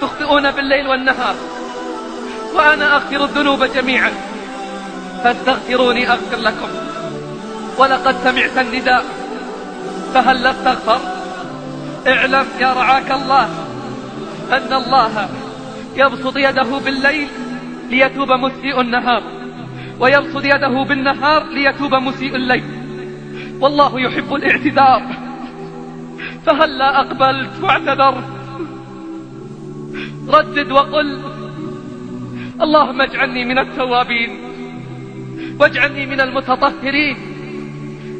تخطئون بالليل والنهار وأنا أغفر الذنوب جميعا فاستغفروني أغفر لكم. ولقد سمعت النداء فهل لا استغفر؟ اعلم يا رعاك الله أن الله يبسط يده بالليل ليتوب مسيء النهار، ويبسط يده بالنهار ليتوب مسيء الليل، والله يحب الاعتذار. فهل لا أقبلت واعتذرت؟ ردد وقل اللهم اجعلني من التوابين واجعلني من المتطهرين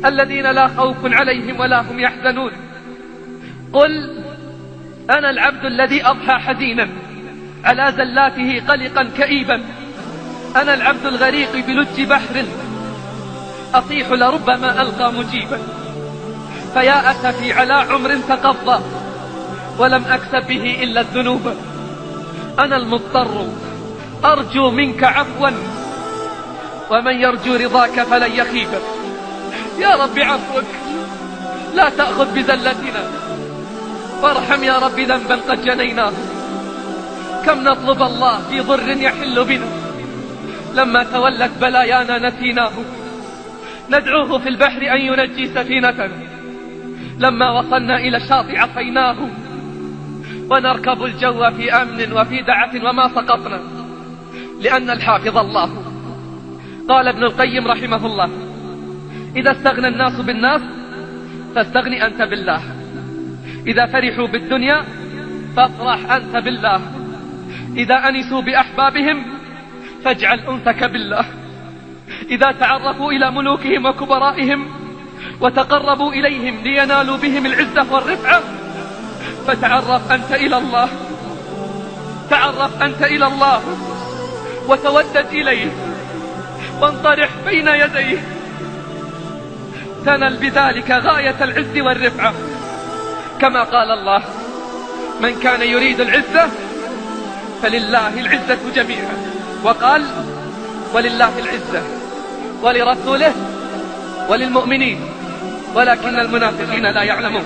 الذين لا خوف عليهم ولا هم يحزنون. قل أنا العبد الذي أضحى حزينا على زلاته قلقا كئيبا، أنا العبد الغريق بلج بحر أصيح لربما ألقى مجيبا، فيا أسفي على عمر تقضى ولم أكسب به إلا الذنوب، أنا المضطر أرجو منك عفوا ومن يرجو رضاك فلن يخيب. يا رب عفوك لا تأخذ بزلتنا، وارحم يا رب ذنبا قد جنيناه. كم نطلب الله في ضر يحل بنا، لما تولت بلايانا نسيناه. ندعوه في البحر أن ينجي سفينتنا، لما وصلنا إلى الشاطئ عصيناه. ونركب الجو في أمن وفي دعة وما سقطنا، لأن الحافظ الله. قال ابن القيم رحمه الله: إذا استغنى الناس بالناس فاستغني أنت بالله، إذا فرحوا بالدنيا فافرح أنت بالله، إذا أنسوا بأحبابهم فاجعل أنسك بالله، إذا تعرفوا إلى ملوكهم وكبرائهم وتقربوا إليهم لينالوا بهم العزة والرفعة فتعرف أنت إلى الله، تعرف أنت إلى الله وتودد إليه وانطرح بين يديه، تنل بذلك غاية العز والرفعة، كما قال الله: من كان يريد العزة فلله العزة جميعا. وقال: ولله العزة ولرسوله وللمؤمنين ولكن المنافقين لا يعلمون.